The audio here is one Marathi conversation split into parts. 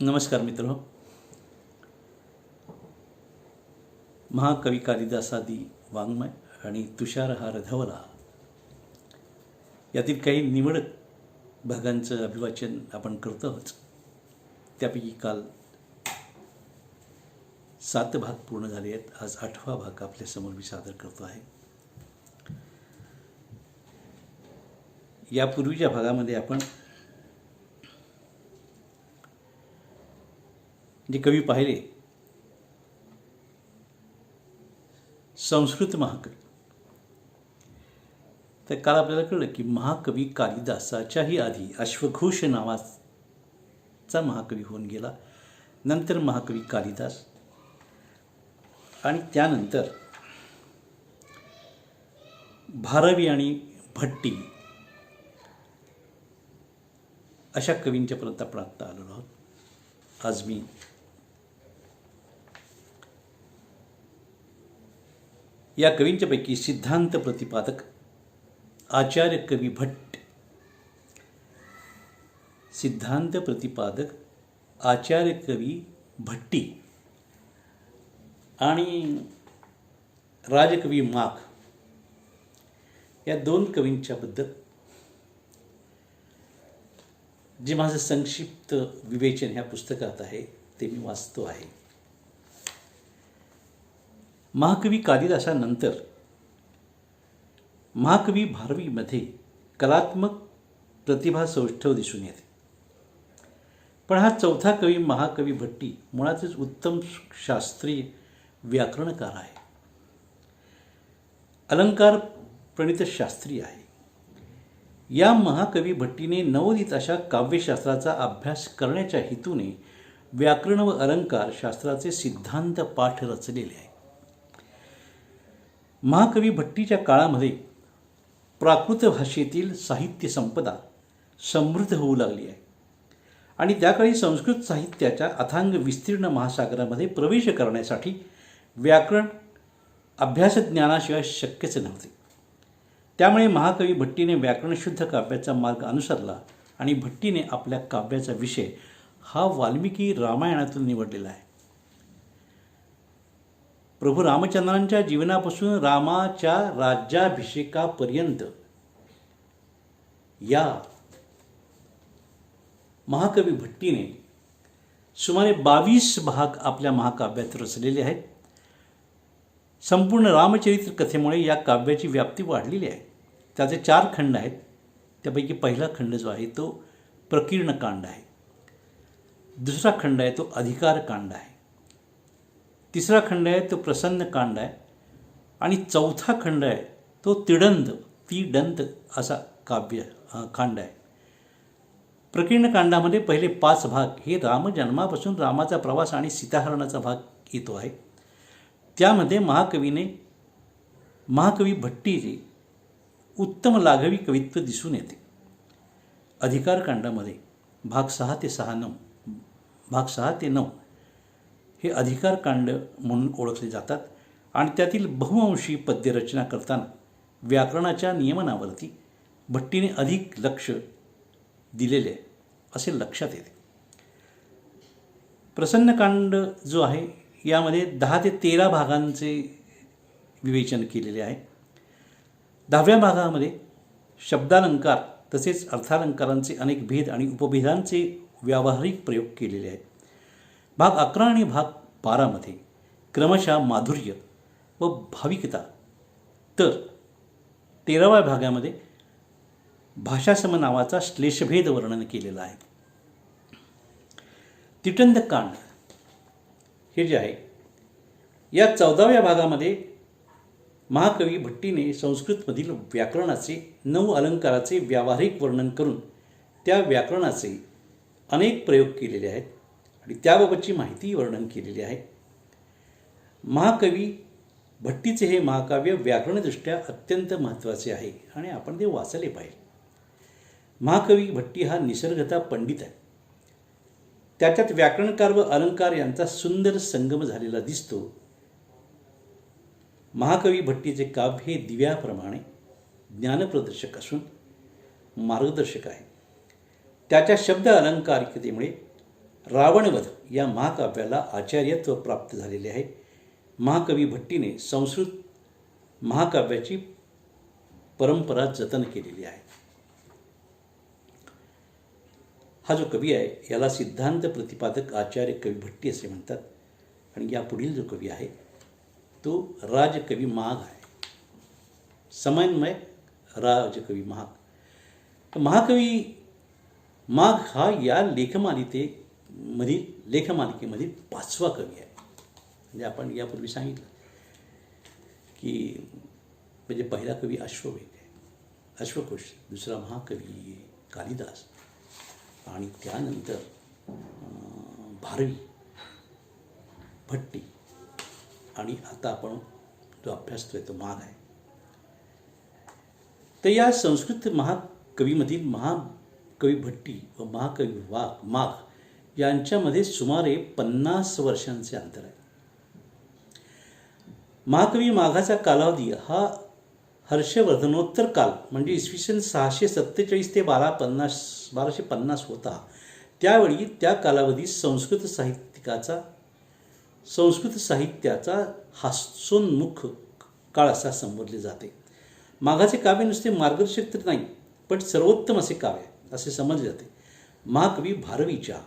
नमस्कार मित्र. महाकवी कालिदासादी वाङ्मय आणि तुषारहार धवला यातील काही निवडक भागांचं अभिवाचन आपण करतो आहोत. त्यापैकी काल 7 भाग पूर्ण झाले आहेत. आज 8वा भाग आपल्यासमोर मी सादर करतो आहे. यापूर्वीच्या भागामध्ये आपण जे कवी पाहिले संस्कृत महाकवी, तर काल आपल्याला कळलं की महाकवी कालिदासाच्याही आधी अश्वघोष नावाचा महाकवी होऊन गेला, नंतर महाकवी कालिदास आणि त्यानंतर भारवी आणि भट्टी अशा कवींच्यापर्यंत आपण आत्ता आलेलो आहोत. आज मी या कवींच्यापैकी सिद्धांत प्रतिपादक आचार्य कवी भट्ट, सिद्धांत प्रतिपादक आचार्य कवी भट्टी आणि राजकवी माघ या 2 कवींच्याबद्दल जे माझं संक्षिप्त विवेचन ह्या पुस्तकात आहे ते मी वाचतो आहे. महाकवी कालिदासानंतर महाकवी भारवीमध्ये कलात्मक प्रतिभा सौष्ठव दिसून येते. पण हा चौथा कवी महाकवी भट्टी मुळातच उत्तम शास्त्रीय व्याकरणकार आहे, अलंकार प्रणित शास्त्री आहे. या महाकवी भट्टीने नवोदित अशा काव्यशास्त्राचा अभ्यास करण्याच्या हेतूने व्याकरण व अलंकार शास्त्राचे सिद्धांत पाठ रचलेले आहे. महाकवी भट्टीच्या काळामध्ये प्राकृत भाषेतील साहित्य संपदा समृद्ध होऊ लागली आहे आणि त्याकाळी संस्कृत साहित्याच्या अथांग विस्तीर्ण महासागरामध्ये प्रवेश करण्यासाठी व्याकरण अभ्यासज्ञानाशिवाय शक्यच नव्हते. त्यामुळे महाकवी भट्टीने व्याकरणशुद्ध काव्याचा मार्ग अनुसरला आणि भट्टीने आपल्या काव्याचा विषय हा वाल्मिकी रामायणातून निवडलेला आहे. प्रभू रामचंद्रांच्या जीवनापासून रामाच्या राज्याभिषेकापर्यंत या महाकवी भट्टीने सुमारे 22 भाग आपल्या महाकाव्यात रचलेले आहेत. संपूर्ण रामचरित्र कथेमुळे या काव्याची व्याप्ती वाढलेली आहे. त्याचे 4 खंड आहेत. त्यापैकी पहिला खंड जो आहे तो प्रकीर्णकांड आहे, दुसरा खंड आहे तो अधिकारकांड आहे, तिसरा खंड आहे तो प्रसन्नकांड आहे आणि चौथा खंड आहे तो तिडंत असा कांड आहे. प्रकीर्णकांडामध्ये पहिले 5 भाग हे रामजन्मापासून रामाचा प्रवास आणि सीताहरणाचा भाग येतो आहे. त्यामध्ये महाकवी भट्टीचे उत्तम लाघवी कवित्व दिसून येते. अधिकारकांडामध्ये भाग 6 ते 9 हे अधिकारकांड म्हणून ओळखले जातात आणि त्यातील बहुअंशी पद्यरचना करताना व्याकरणाच्या नियमनावरती भट्टीने अधिक लक्ष दिलेले असे लक्षात येते. प्रसन्नकांड जो आहे यामध्ये 10 ते 13 भागांचे विवेचन केलेले आहे. 10व्या भागामध्ये शब्दालंकार तसेच अर्थालंकारांचे अनेक भेद आणि उपभेदांचे व्यावहारिक प्रयोग केलेले आहेत. भाग 11 आणि भाग 12मध्ये क्रमशः माधुर्य व भाविकता, तर 13व्या भागामध्ये भाषासम नावाचा श्लेषभेद वर्णन केलेला आहे. तिटंदकांड हे जे आहे या 14व्या भागामध्ये महाकवी भट्टीने संस्कृतमधील व्याकरणाचे 9 अलंकाराचे व्यावहारिक वर्णन करून त्या व्याकरणाचे अनेक प्रयोग केलेले आहेत आणि त्याबाबतची माहिती वर्णन केलेली आहे. महाकवी भट्टीचे हे महाकाव्य व्याकरणदृष्ट्या अत्यंत महत्त्वाचे आहे आणि आपण ते वाचले पाहिजे. महाकवी भट्टी हा निसर्गतः पंडित आहे. त्याच्यात व्याकरणकार व अलंकार यांचा सुंदर संगम झालेला दिसतो. महाकवी भट्टीचे काव्य हे दिव्याप्रमाणे ज्ञानप्रदर्शक असून मार्गदर्शक आहे. त्याच्या शब्द अलंकारिकतेमुळे रावणवध या महाकाव्याला आचार्यत्व प्राप्त झालेले आहे. महाकवी भट्टीने संस्कृत महाकाव्याची परंपरा जतन केलेली आहे. हा जो कवी आहे याला सिद्धांत प्रतिपादक आचार्य कवी भट्टी असे म्हणतात. आणि या पुढील जो कवी आहे तो राजकवी माघ आहे. समन्वय राजकवी माघ. महाकवी माघ हा या लेखमालिकेमधील 5वा कवी आहे. म्हणजे आपण यापूर्वी सांगितलं की म्हणजे पहिला कवी अश्वमेध आहे, अश्वघोष. दुसरा महाकवी कालिदास आणि त्यानंतर भारवी, भट्टी आणि आता आपण जो अभ्यासतोय तो माघ आहे. तर या संस्कृत महाकवीमधील महाकवी भट्टी व महाकवी माघ यांच्यामध्ये सुमारे 50 वर्षांचे अंतर आहे. महाकवी माघाचा कालावधी हा हर्षवर्धनोत्तर काल म्हणजे इसवी सन 647 ते 1250 होता. त्यावेळी त्या कालावधीत संस्कृत साहित्याचा हास्योन्मुख काळ असा संबोधले जाते. माघाचे काव्य नुसते मार्गदर्शक तर नाही पण सर्वोत्तम असे काव्य असे समजले जाते. महाकवी भारवीच्या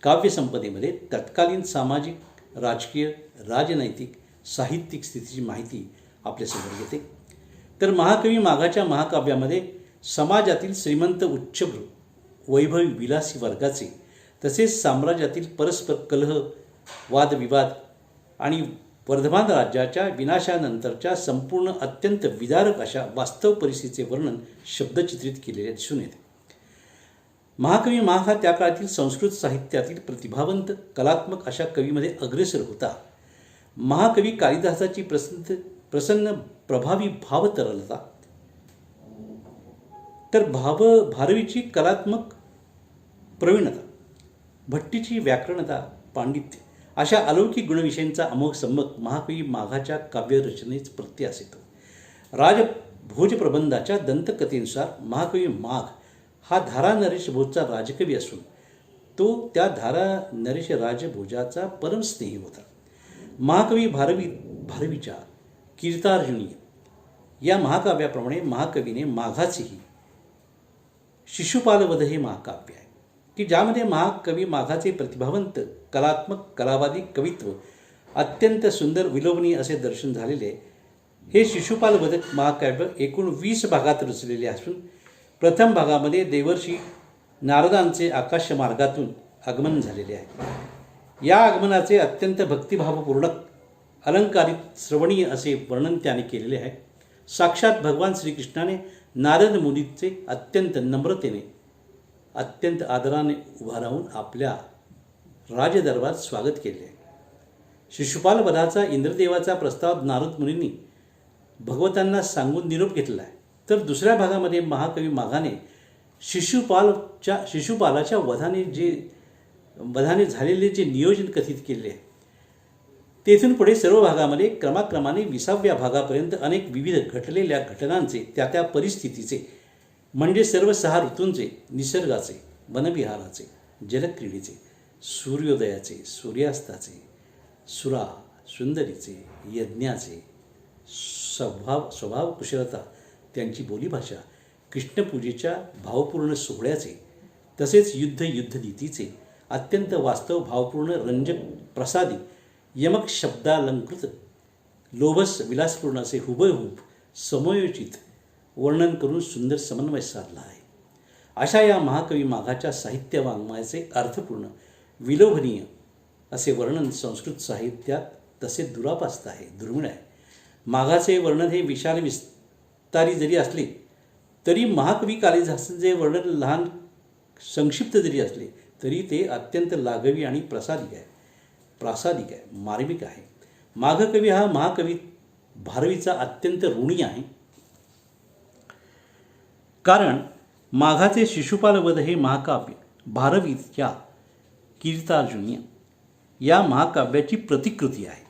काव्यसंपदेमध्ये तत्कालीन सामाजिक, राजकीय, राजनैतिक, साहित्यिक स्थितीची माहिती आपल्यासमोर येते. तर महाकवी माघाच्या महाकाव्यामध्ये समाजातील श्रीमंत उच्चभ्रू वैभवी विलासी वर्गाचे तसेच साम्राज्यातील परस्पर कलह, वादविवाद आणि वर्धमान राज्याच्या विनाशानंतरच्या संपूर्ण अत्यंत विदारक अशा वास्तव परिस्थितीचे वर्णन शब्दचित्रित केलेले दिसून येते. महाकवी माघ हा त्या काळातील संस्कृत साहित्यातील प्रतिभावंत कलात्मक अशा कवीमध्ये अग्रेसर होता. महाकवी कालिदासाची प्रसन्न प्रभावी भावतरलता, तर भारवीची कलात्मक प्रवीणता, भट्टीची व्याकरणता, पांडित्य अशा अलौकिक गुणविषयांचा अमोघ संमक महाकवी माघाच्या काव्यरचनेच प्रत्यय असेतो. राजभोजप्रबंधाच्या दंतकथेनुसार महाकवी माघ हा धारा नरेश भोजचा राजकवी असून तो त्या धारा नरेश राजभोजाचा परमस्नेही होता. महाकवी भारवीच्या कीर्तार्जुनी या महाकाव्याप्रमाणे महाकवीने माघाचेही शिशुपालवध हे महाकाव्य आहे की ज्यामध्ये महाकवी माघाचे प्रतिभावंत कलात्मक कलावादी कवित्व अत्यंत सुंदर विलोभनीय असे दर्शन झालेले. हे शिशुपालवध महाकाव्य एकूण 20 भागात रचलेले असून प्रथम भागामध्ये देवर्षी नारदांचे आकाशमार्गातून आगमन झालेले आहे. या आगमनाचे अत्यंत भक्तिभावपूर्ण अलंकारित श्रवणीय असे वर्णन त्याने केलेले आहे. साक्षात भगवान श्रीकृष्णाने नारद मुनीचे अत्यंत नम्रतेने अत्यंत आदराने उभा राहून आपल्या राजदरबारात स्वागत केले आहे. शिशुपाल वधाचा इंद्रदेवाचा प्रस्ताव नारद मुनींनी भगवतांना सांगून निरोप घेतला आहे. तर दुसऱ्या भागामध्ये महाकवी माघाने शिशुपालाच्या वधाने झालेले जे नियोजन कथित केले आहे तेथून पुढे सर्व भागामध्ये क्रमाक्रमाने 20व्या भागापर्यंत अनेक विविध घडलेल्या घटनांचे त्या परिस्थितीचे म्हणजे सर्व 6 ऋतूंचे, निसर्गाचे, वनविहाराचे, जलक्रीडेचे, सूर्योदयाचे, सूर्यास्ताचे, सुरा सुंदरीचे, यज्ञाचे, स्वभाव कुशलता, त्यांची बोलीभाषा, कृष्णपूजेच्या भावपूर्ण सोहळ्याचे, तसेच युद्धनीतीचे अत्यंत वास्तव भावपूर्ण रंजक प्रसादी यमक शब्दालंकृत लोभस विलासपूर्ण असे हुबेहूब समयोचित वर्णन करून सुंदर समन्वय साधला आहे. अशा या महाकवी माघाच्या साहित्य वाङ्मयाचे अर्थपूर्ण विलोभनीय असे वर्णन संस्कृत साहित्यात तसे दुरापास्त आहे, दुर्मिळ आहे. माघाचे वर्णन हे विशाल विस्तारी जरी असले तरी महाकवी कालिदासांचे वर्णन लहान संक्षिप्त जरी असले तरी ते अत्यंत लाघवी आणि प्रासादिक आहे, मार्मिक आहे. माघकवी हा महाकवी भारवीचा अत्यंत ऋणी आहे. कारण माघाचे शिशुपालवध हे महाकाव्य भारवीच्या कीर्तार्जुनीय या महाकाव्याची प्रतिकृती आहे.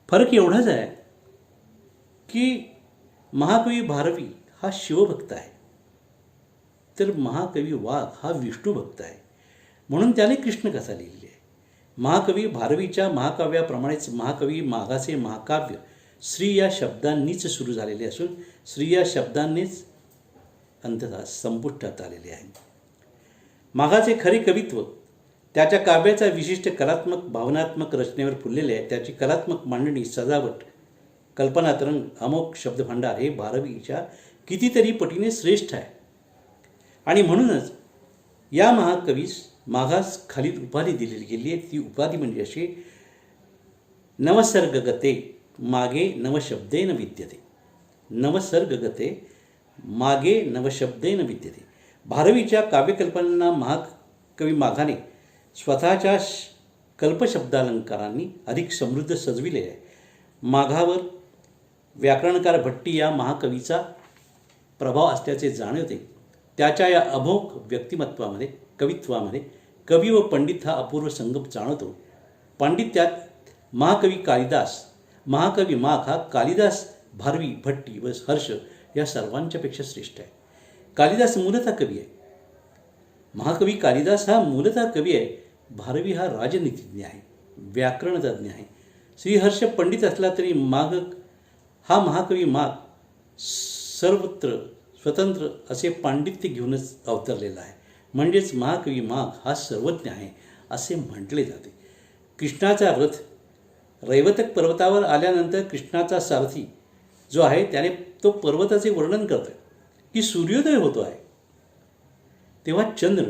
फरक एवढाच आहे की महाकवी भारवी हा शिवभक्त आहे तर महाकवी वाघ हा विष्णुभक्त आहे. म्हणून त्याने कृष्णकथा लिहिली आहे. महाकवी भारवीच्या महाकाव्याप्रमाणेच महाकवी माघाचे महाकाव्य श्री या शब्दांनीच सुरू झालेले असून श्री या शब्दांनीच अंततः संपुष्टात आलेले आहे. माघाचे खरे कवित्व त्याच्या काव्याचा विशिष्ट कलात्मक भावनात्मक रचनेवर फुललेले आहे. त्याची कलात्मक मांडणी, सजावट, कल्पनातरंग, अमोघ शब्दभांडार हे भारवीच्या कितीतरी पटीने श्रेष्ठ आहे. आणि म्हणूनच या महाकवीस माघास खालील उपाधी दिलेली गेली आहे. ती उपाधी म्हणजे अशी: नवसर्गगते मागे नवशब्देन विद्यते. नवसर्गगते मागे नवशब्देन विद्यते. भारवीच्या काव्यकल्पनांना महाकवी माघाने स्वतःच्या कल्पशब्दालंकारांनी अधिक समृद्ध सजविले आहे. माघावर व्याकरणकार भट्टी या महाकवीचा प्रभाव असल्याचे जाणवते. त्याच्या या अमोघ व्यक्तिमत्वामध्ये, कवित्वामध्ये कवी व पंडित हा अपूर्व संगम जाणवतो. पांडित्यात महाकवी कालिदास, महाकवी माघ हा कालिदास, भारवी, भट्टी व हर्ष या सर्वांच्यापेक्षा श्रेष्ठ आहे. कालिदास मूलतः कवी आहे. महाकवी कालिदास हा मूलतः कवी आहे. भारवी हा राजनीतिज्ञ आहे, व्याकरणतज्ञ आहे. श्रीहर्ष पंडित असला तरी हा महाकवी माघ सर्वत्र स्वतंत्र असे पांडित्य घेऊनच अवतरलेला आहे. म्हणजेच महाकवी माघ हा सर्वज्ञ आहे असे म्हटले जाते. कृष्णाचा रथ रैवतक पर्वतावर आल्यानंतर कृष्णाचा सारथी जो आहे त्याने तो पर्वताचे वर्णन करतो की सूर्योदय होतो आहे तेव्हा चंद्र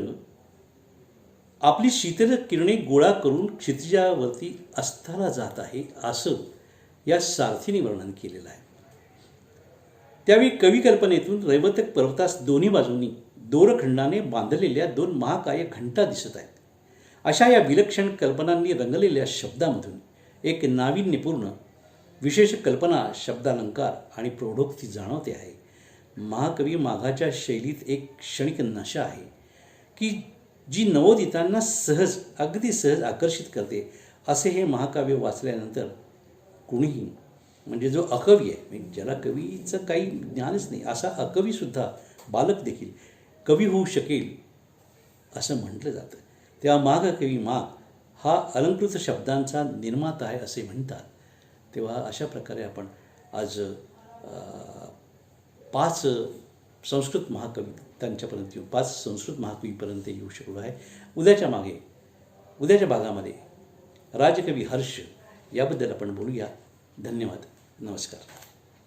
आपली शीतल किरणे गोळा करून क्षितिजावरती अस्ताला जात आहे असं या सारथीने वर्णन केलेलं आहे. त्यावेळी कविकल्पनेतून रैवतक पर्वतास दोन्ही बाजूंनी दोरखंडाने बांधलेल्या दोन महाकाय घंटा दिसत आहेत. अशा या विलक्षण कल्पनांनी रंगलेल्या शब्दामधून एक नाविन्यपूर्ण विशेष कल्पना, शब्दालंकार आणि प्रौढोक्ती जाणवते आहे. महाकवी माघाच्या शैलीत एक क्षणिक नशा आहे की जी नवोदितांना अगदी सहज आकर्षित करते. असे हे महाकाव्य वाचल्यानंतर कुणीही, म्हणजे जो अकवी आहे, म्हणजे ज्याला कवीचं काही ज्ञानच नाही असा अकवीसुद्धा, बालक देखील कवी होऊ शकेल असं म्हटलं जातं. तेव्हा महाकवी माघ हा अलंकृत शब्दांचा निर्माता आहे असे म्हणतात. तेव्हा अशा प्रकारे आपण आज 5 संस्कृत महाकवी त्यांच्यापर्यंत येऊ, 5 संस्कृत महाकवीपर्यंत येऊ शकलो आहे. उद्याच्या भागामध्ये राजकवी हर्ष याबद्दल आपण बोलूया. धन्यवाद. नमस्कार.